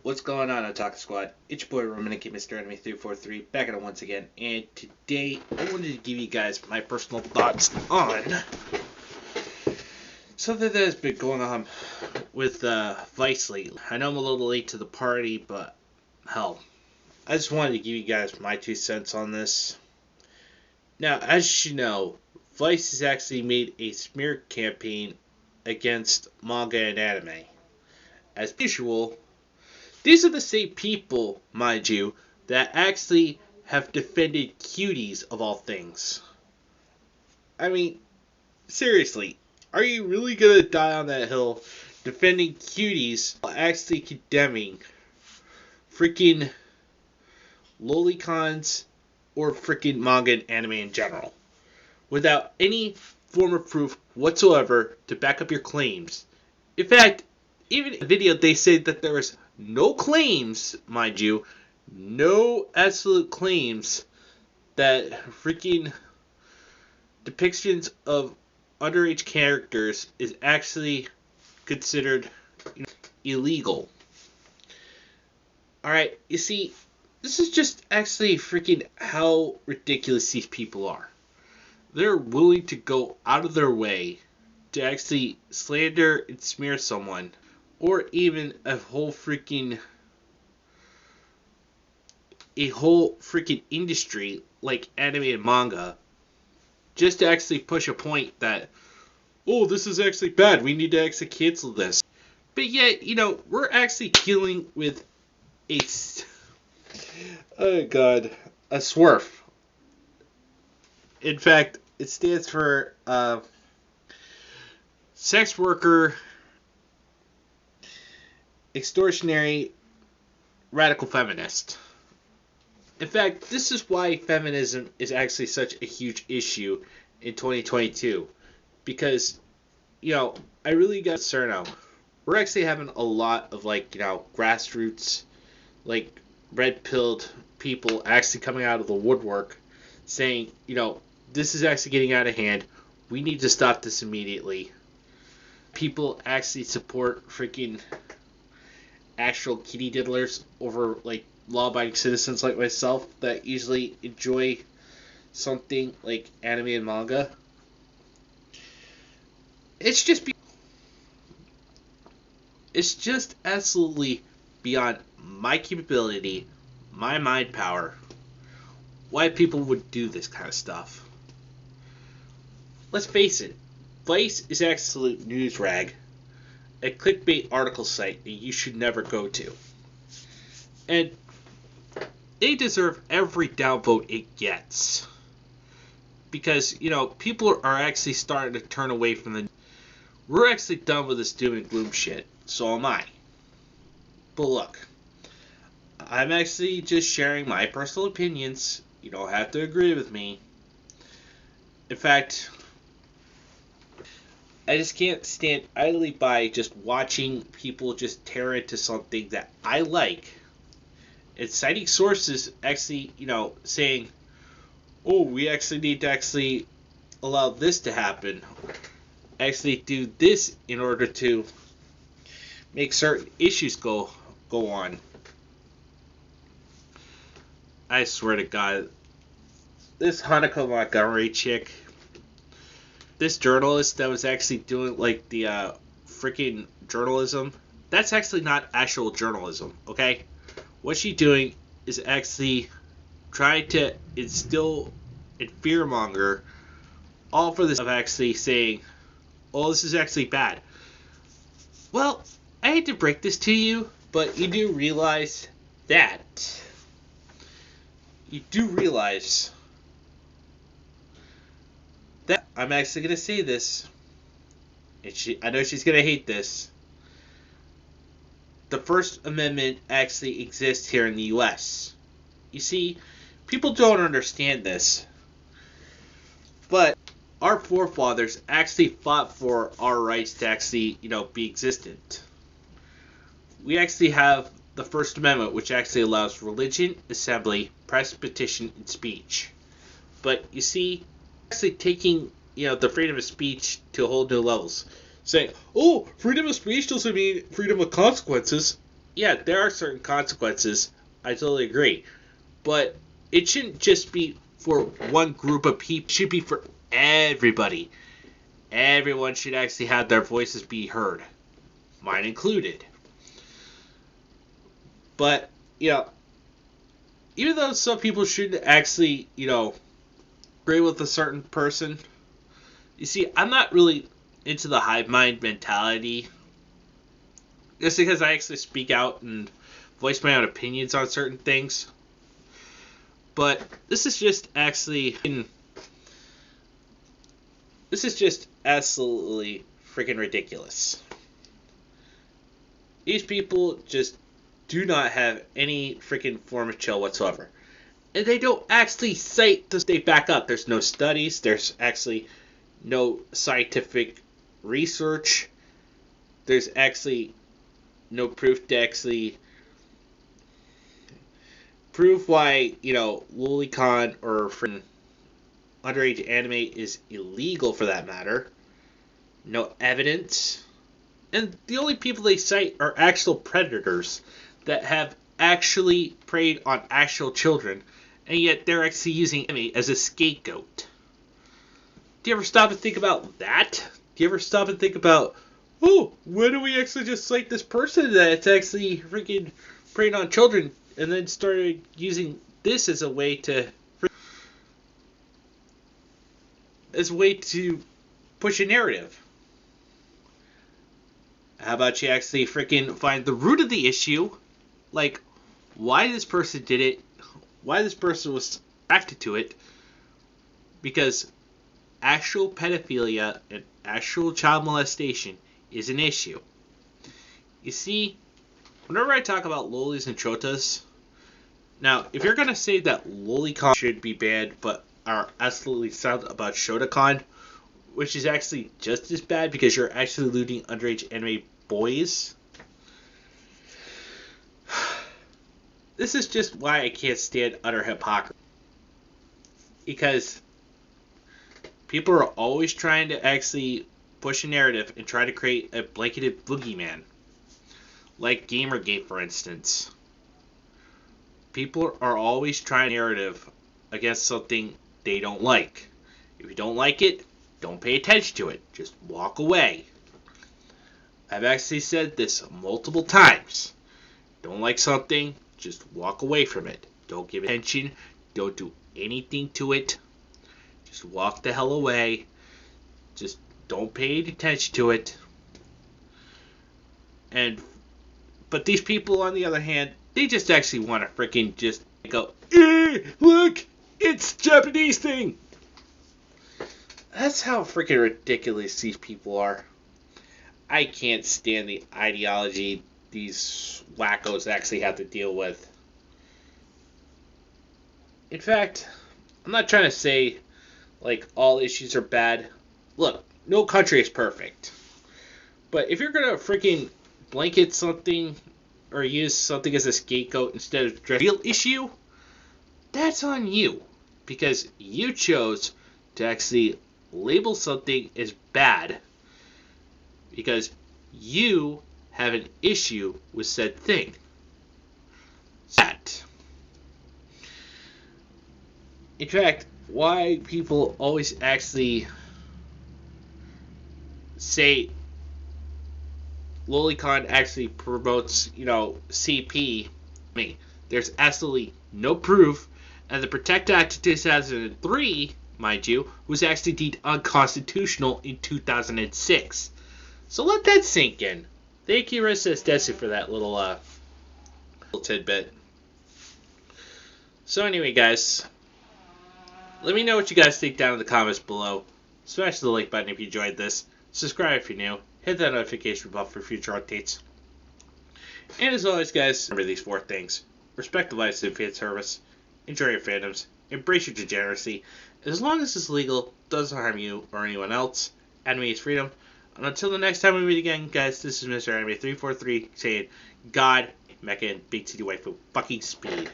What's going on, Otaku Squad? It's your boy Roman aka Mr. Enemy 343 back at it once again, and today I wanted to give you guys my personal thoughts on something that has been going on with Vice lately. I know I'm a little late to the party, but hell, I just wanted to give you guys my 2 cents on this. Now, as you know, Vice has actually made a smear campaign against manga and anime. As usual, these are the same people, mind you, that actually have defended Cuties of all things. I mean, seriously, are you really gonna die on that hill defending Cuties while actually condemning freaking lolicons or freaking manga and anime in general without any form of proof whatsoever to back up your claims? In fact, even in the video they say that there was no claims, mind you, no absolute claims that freaking depictions of underage characters is actually considered illegal. Alright, you see, this is just actually freaking how ridiculous these people are. They're willing to go out of their way to actually slander and smear someone, or even a whole freaking industry like anime and manga, just to actually push a point that, oh, this is actually bad, we need to actually cancel this. But yet, we're actually dealing with a SWERF. In fact, it stands for sex worker extortionary radical feminist. In fact, this is why feminism is actually such a huge issue in 2022. Because, I really got concerned now. We're actually having a lot of, grassroots, red-pilled people actually coming out of the woodwork saying, this is actually getting out of hand. We need to stop this immediately. People actually support freaking actual kitty diddlers over law-abiding citizens like myself that usually enjoy something like anime and manga. It's just absolutely beyond my capability, my mind power, why people would do this kind of stuff. Let's face it, Vice is an absolute news rag, a clickbait article site that you should never go to. And they deserve every downvote it gets. Because, people are actually starting to turn away from the... We're actually done with this doom and gloom shit. So am I. But look, I'm actually just sharing my personal opinions. You don't have to agree with me. In fact, I just can't stand idly by just watching people just tear into something that I like and citing sources actually, saying, oh, we actually need to actually allow this to happen. Actually do this in order to make certain issues go on. I swear to God, this Hanako Montgomery chick, this journalist that was actually doing the freaking journalism, that's actually not actual journalism, okay? What she's doing is actually trying to instill and fearmonger all for this of actually saying, oh, this is actually bad. Well, I hate to break this to you, but you do realize that I'm actually going to say this, and I know she's going to hate this. The First Amendment actually exists here in the U.S. You see, people don't understand this, but our forefathers actually fought for our rights to actually, be existent. We actually have the First Amendment, which actually allows religion, assembly, press, petition, and speech. But you see, actually taking, the freedom of speech to a whole new levels. Saying, oh, freedom of speech doesn't mean freedom of consequences. yeah, there are certain consequences. I totally agree. But it shouldn't just be for one group of people. It should be for everybody. Everyone should actually have their voices be heard, mine included. But, you know, even though some people should actually, agree with a certain person, you see, I'm not really into the hive mind mentality. Just because I actually speak out and voice my own opinions on certain things. But this is just absolutely freaking ridiculous. These people just do not have any freaking form of chill whatsoever. And they don't actually cite to state back up. There's no studies. There's actually no scientific research. There's actually no proof to actually prove why, lolicon or underage anime is illegal for that matter. No evidence. And the only people they cite are actual predators that have actually preyed on actual children, and yet they're actually using anime as a scapegoat. Do you ever stop and think about that? Do you ever stop and think about, oh, why don't we actually just cite this person that's actually freaking preying on children, and then started using this as a way to push a narrative? How about you actually freaking find the root of the issue, like why this person did it, why this person was attracted to it, because actual pedophilia and actual child molestation is an issue. You see, whenever I talk about lolis and chotas, now, if you're going to say that lolicon should be banned but are absolutely silent about shotacon, which is actually just as bad because you're actually looting underage anime boys, this is just why I can't stand utter hypocrisy. Because people are always trying to actually push a narrative and try to create a blanketed boogeyman. Like Gamergate, for instance. People are always trying a narrative against something they don't like. If you don't like it, don't pay attention to it. Just walk away. I've actually said this multiple times. Don't like something, just walk away from it. Don't give attention. Don't do anything to it. Just walk the hell away. Just don't pay any attention to it. But these people, on the other hand, they just actually want to freaking just go, look, it's Japanese thing. That's how freaking ridiculous these people are. I can't stand the ideology these wackos actually have to deal with. In fact, I'm not trying to say, like, all issues are bad. Look, no country is perfect. But if you're going to freaking blanket something or use something as a scapegoat instead of address the real issue, that's on you. Because you chose to actually label something as bad because you have an issue with said thing. That. In fact, why people always actually say lolicon actually promotes, CP, there's absolutely no proof, and the Protect Act of 2003, mind you, was actually deemed unconstitutional in 2006. So let that sink in. Thank you, Rissa Desi, for that little tidbit. So anyway, guys, let me know what you guys think down in the comments below. Smash the like button if you enjoyed this. Subscribe if you're new. Hit that notification bell for future updates. And as always, guys, remember these 4 things. Respect the lives of fan service. Enjoy your fandoms. Embrace your degeneracy. As long as it's legal, doesn't harm you or anyone else. Anime is freedom. And until the next time we meet again, guys, this is Mr. Anime 343 saying, God, Mecha, and Big City Waifu fucking speed.